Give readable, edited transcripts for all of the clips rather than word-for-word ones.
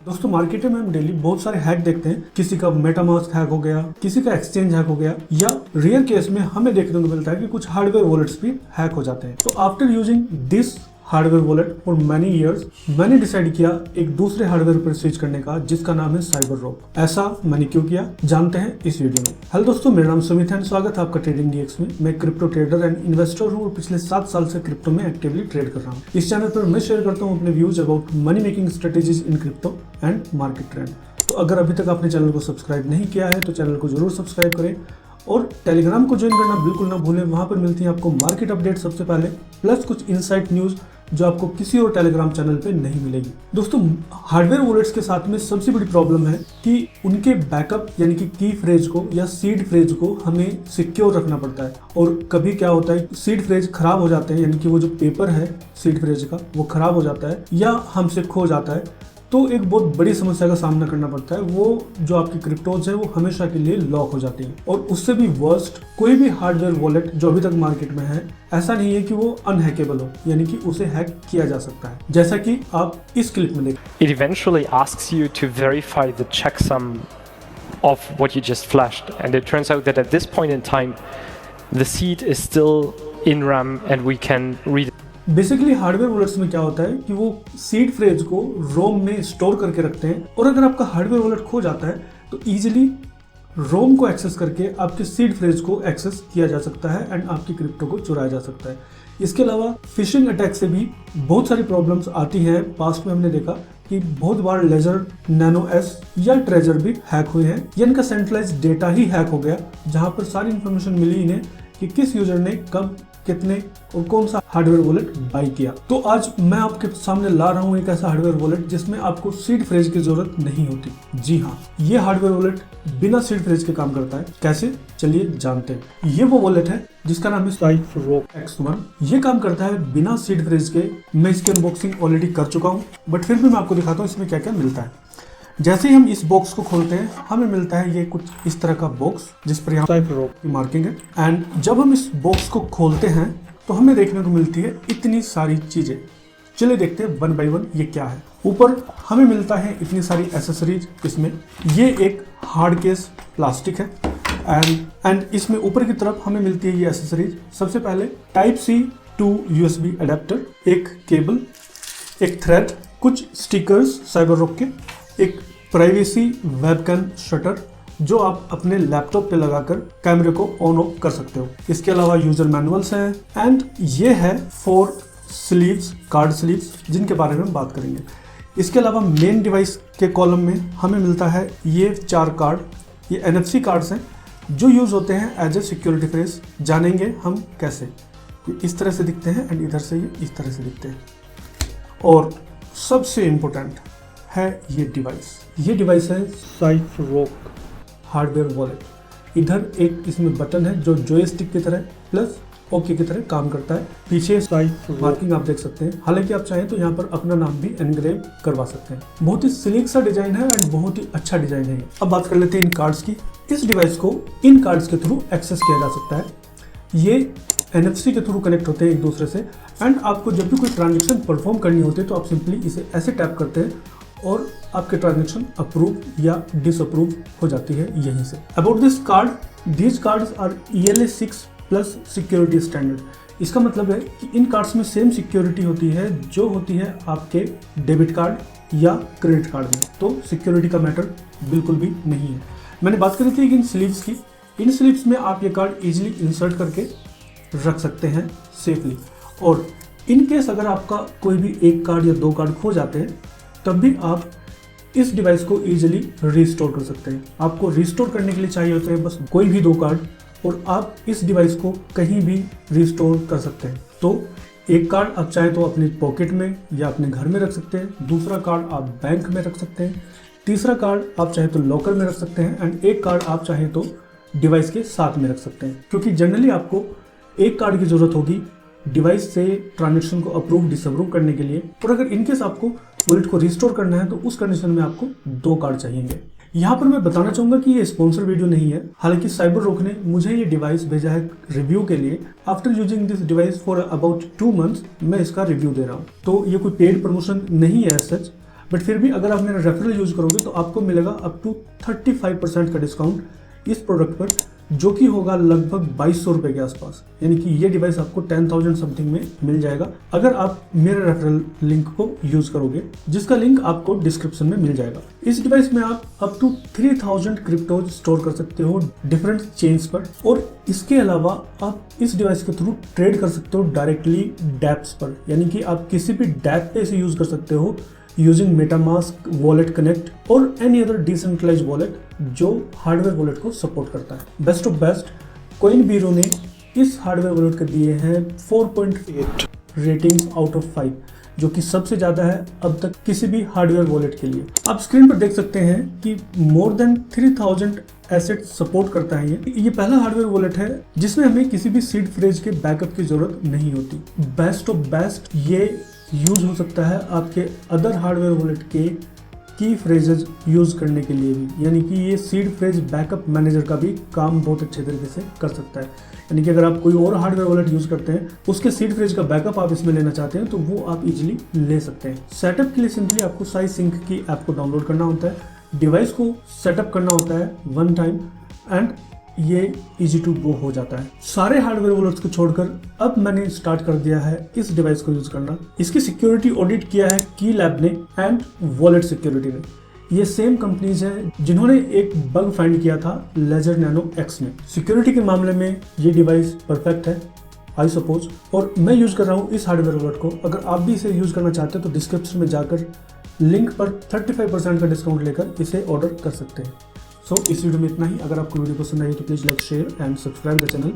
दोस्तों मार्केट में हम डेली बहुत सारे हैक देखते हैं। किसी का मेटामास्क हैक हो गया, किसी का एक्सचेंज हैक हो गया, या रेयर केस में हमें देखने को मिलता है कि कुछ हार्डवेयर वॉलेट्स भी हैक हो जाते हैं। तो after using this hardware wallet for many years, मैंने डिसाइड किया एक दूसरे हार्डवेयर पर स्विच करने का, जिसका नाम है साइबररॉक। ऐसा मैंने क्यों किया, जानते हैं इस वीडियो में। हेलो दोस्तों, मेरा नाम सुमित है, स्वागत है आपका ट्रेडिंग डीएक्स में। मैं क्रिप्टो ट्रेडर एंड इन्वेस्टर हूँ और पिछले 7 साल से क्रिप्टो में एक्टिवली ट्रेड कर रहा हूँ। इस चैनल पर मैं शेयर करता हूँ अपने views about money making strategies in crypto and market trend. तो अगर अभी तक आपने चैनल को सब्सक्राइब नहीं किया है तो चैनल को जरूर सब्सक्राइब करें और टेलीग्राम को ज्वाइन करना बिल्कुल ना भूलें। वहां पर मिलती है आपको मार्केट अपडेट सबसे पहले, प्लस कुछ इनसाइट न्यूज जो आपको किसी और टेलीग्राम चैनल पे नहीं मिलेगी। दोस्तों हार्डवेयर वॉलेट्स के साथ में सबसे बड़ी प्रॉब्लम है कि उनके बैकअप यानी कि की फ्रेज को या सीड फ्रेज को हमें सिक्योर रखना पड़ता है। और कभी क्या होता है, सीड फ्रेज खराब हो जाते हैं, यानी कि वो जो पेपर है सीड फ्रेज का वो खराब हो जाता है या हमसे खो जाता है, तो एक बहुत बड़ी समस्या का सामना करना पड़ता है। वो जो आपकी क्रिप्टोज है वो हमेशा के लिए लॉक हो जाती है। और उससे भी वर्स्ट, कोई भी हार्डवेयर वॉलेट जो अभी तक मार्केट में है, ऐसा नहीं है कि वो अनहैकेबल हो, यानी कि उसे हैक किया जा सकता है, जैसा कि आप इस क्लिप में देखें। It eventually asks you to verify the checksum of what you just flashed, and it turns out that at this point in time the seed is still in RAM and we can read it. Basically hardware wallets में क्या होता है कि वो seed phrase को रोम में store करके रखते हैं, और अगर आपका हार्डवेयर वॉलेट खो जाता है तो इजीली रोम को एक्सेस करके आपके सीड फ्रेज को एक्सेस किया जा सकता है एंड आपकी क्रिप्टो को चुराया जा सकता है। इसके अलावा फिशिंग अटैक से भी बहुत सारी प्रॉब्लम्स आती हैं। पास्ट में हमने देखा कि बहुत बार लेजर, नैनो एस या ट्रेजर भी हैक हुए हैं। ये इनका सेंट्रलाइज्ड डेटा ही हैक हो गया, जहां पर सारी इंफॉर्मेशन मिली इन्हें कि किस यूजर ने कब, कितने और कौन सा हार्डवेयर वॉलेट बाय किया। तो आज मैं आपके सामने ला रहा हूं एक ऐसा हार्डवेयर वॉलेट जिसमें आपको सीड फ्रेज की जरूरत नहीं होती। जी हाँ, ये हार्डवेयर वॉलेट बिना सीड फ्रेज के काम करता है। कैसे, चलिए जानते हैं। ये वो वॉलेट है जिसका नाम है साइबररॉक X1। ये काम करता है बिना सीड फ्रेज के। मैं इसकी अनबॉक्सिंग ऑलरेडी कर चुका हूँ, बट फिर भी मैं आपको दिखाता हूँ इसमें क्या क्या मिलता है। जैसे ही हम इस बॉक्स को खोलते हैं हमें मिलता है ये कुछ इस तरह का बॉक्स, जिस पर यहाँ साइबररॉक की मार्किंग है। एंड जब हम इस बॉक्स को खोलते हैं तो हमें देखने को मिलती है इतनी सारी चीजें। चलिए देखते हैं वन बाय वन ये क्या है। ऊपर हमें मिलता है इतनी सारी एसेसरीज। इसमें ये एक हार्ड केस प्लास्टिक है एंड इसमें ऊपर की तरफ हमें मिलती है ये एसेसरीज। सबसे पहले Type-C to USB अडेप्टर, एक केबल, एक थ्रेड, कुछ स्टिकर्स साइबररॉक के, एक प्राइवेसी वेबकैम शटर जो आप अपने लैपटॉप पे लगाकर कैमरे को ऑन ऑफ कर सकते हो। इसके अलावा यूजर मैनुअल्स हैं एंड ये है 4 स्लीव्स, कार्ड स्लीव्स, जिनके बारे में हम बात करेंगे। इसके अलावा मेन डिवाइस के कॉलम में हमें मिलता है ये 4 कार्ड। ये NFC कार्ड्स हैं जो यूज होते हैं एज ए सिक्योरिटी फ्रेज। जानेंगे हम कैसे। ये इस तरह से दिखते हैं एंड इधर से ये इस तरह से दिखते हैं। और सबसे इम्पोर्टेंट है ये डिवाइस। ये डिवाइस है साइबररॉक हार्डवेयर वॉलेट। इधर एक इसमें बटन है जो जॉयस्टिक की तरह प्लस ओके की तरह काम करता है। पीछे साइड मार्किंग आप देख सकते हैं। हालांकि आप चाहें तो यहाँ पर अपना नाम भी एनग्रेव करवा सकते हैं। बहुत ही स्लीक सा डिजाइन है एंड बहुत ही अच्छा डिजाइन है। अब बात कर लेते हैं इन कार्ड्स की। इस डिवाइस को इन कार्ड्स के थ्रू एक्सेस किया जा सकता है। ये NFC के थ्रू कनेक्ट होते हैं एक दूसरे से एंड आपको जब भी कोई ट्रांजेक्शन परफॉर्म करनी होती है तो आप सिंपली इसे ऐसे टैप करते हैं और आपके ट्रांजेक्शन अप्रूव या डिसअप्रूव हो जाती है यहीं से। About this card, these cards are ELA6 plus security standard. इसका मतलब है कि इन कार्ड्स में सेम सिक्योरिटी होती है जो होती है आपके डेबिट कार्ड या क्रेडिट कार्ड में। तो सिक्योरिटी का मैटर बिल्कुल भी नहीं है। मैंने बात करी थी इन स्लीव्स की। इन स्लीव्स में आप ये कार्ड इजीली इंसर्ट करके रख सकते हैं सेफली। और इन केस अगर आपका कोई भी एक कार्ड या 2 कार्ड खो जाते हैं तब भी आप इस डिवाइस को इजीली रिस्टोर कर सकते हैं। आपको रिस्टोर करने के लिए चाहिए होते हैं बस कोई भी 2 कार्ड, और आप इस डिवाइस को कहीं भी रिस्टोर कर सकते हैं। तो एक कार्ड आप चाहे तो अपनी पॉकेट में या अपने घर में रख सकते हैं, दूसरा कार्ड आप बैंक में रख सकते हैं, तीसरा कार्ड आप चाहे तो लॉकर में रख सकते हैं एंड एक कार्ड आप चाहे तो डिवाइस के साथ में रख सकते हैं। क्योंकि जनरली आपको एक कार्ड की जरूरत होगी डिवाइस से ट्रांजेक्शन को अप्रूव डिसअप्रूव करने के लिए, और अगर इनकेस आपको वॉलेट को रिस्टोर करना है तो उस कंडीशन में आपको 2 कार्ड चाहिए। यहाँ पर मैं बताना चाहूंगा कि ये स्पॉन्सर वीडियो नहीं है। हालांकि साइबररॉक ने मुझे ये डिवाइस भेजा है रिव्यू के लिए। After using this device for about 2 months मैं इसका रिव्यू दे रहा हूँ। तो ये कोई पेड प्रमोशन नहीं है सच। बट फिर भी अगर आप मेरा रेफरल यूज करोगे तो आपको मिलेगा अप टू 35% का डिस्काउंट इस प्रोडक्ट पर, जो कि होगा लगभग 2200 रुपये के आसपास। यानी कि ये डिवाइस आपको 10,000 समथिंग में मिल जाएगा अगर आप मेरे रेफरल लिंक को यूज करोगे, जिसका लिंक आपको डिस्क्रिप्शन में मिल जाएगा। इस डिवाइस में आप अप टू 3000 क्रिप्टोज स्टोर कर सकते हो डिफरेंट चेन्स पर, और इसके अलावा आप इस डिवाइस के थ्रू ट्रेड कर सकते हो डायरेक्टली डैप्स पर, यानी कि आप किसी भी डैप पे इसे यूज कर सकते हो यूजिंग मेटामास्क, वॉलेट कनेक्ट और एनी अदर डिसेंट्रलाइज वॉलेट जो हार्डवेयर वॉलेट को सपोर्ट करता है। बेस्ट ऑफ बेस्ट, कॉइनबीरो ने इस हार्डवेयर वॉलेट के दिए हैं 4.8 रेटिंग्स आउट ऑफ 5, जो कि सबसे ज़्यादा है अब तक किसी भी हार्डवेयर वॉलेट के लिए। आप स्क्रीन पर देख सकते हैं कि मोर देन 3000 एसेट सपोर्ट करता है। ये पहला हार्डवेयर वॉलेट है जिसमें हमें किसी भी सीड फ्रेज के बैकअप की जरूरत नहीं होती। बेस्ट ऑफ बेस्ट, ये यूज हो सकता है आपके अदर हार्डवेयर वॉलेट के की फ्रेजेस यूज करने के लिए भी, यानी कि ये सीड फ्रेज बैकअप मैनेजर का भी काम बहुत अच्छे तरीके से कर सकता है। यानी कि अगर आप कोई और हार्डवेयर वॉलेट यूज करते हैं, उसके सीड फ्रेज का बैकअप आप इसमें लेना चाहते हैं, तो वो आप इजीली ले सकते हैं। सेटअप के लिए सिंपली आपको साइसिंक की ऐप को डाउनलोड करना होता है, डिवाइस को सेटअप करना होता है वन टाइम, एंड ये इजी टू गो हो जाता है। सारे हार्डवेयर वॉलेट्स को छोड़कर अब मैंने स्टार्ट कर दिया है इस डिवाइस को यूज करना। इसकी सिक्योरिटी ऑडिट किया है की लैब ने एंड वॉलेट सिक्योरिटी ने। ये सेम कंपनीज हैं जिन्होंने एक बग फाइंड किया था लेजर नैनो एक्स में। सिक्योरिटी के मामले में ये डिवाइस परफेक्ट है आई सपोज, और मैं यूज कर रहा हूँ इस हार्डवेयर वॉलेट को। अगर आप भी इसे यूज करना चाहते हो तो डिस्क्रिप्शन में जाकर लिंक पर 35% का डिस्काउंट लेकर इसे ऑर्डर कर सकते हैं। सो इस वीडियो में इतना ही। अगर आपको वीडियो पसंद आई तो please like, share and subscribe the channel,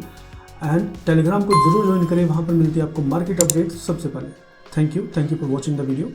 and Telegram को जरूर ज्वाइन करें, वहाँ पर मिलती है आपको मार्केट अपडेट सबसे पहले। Thank you for watching the video.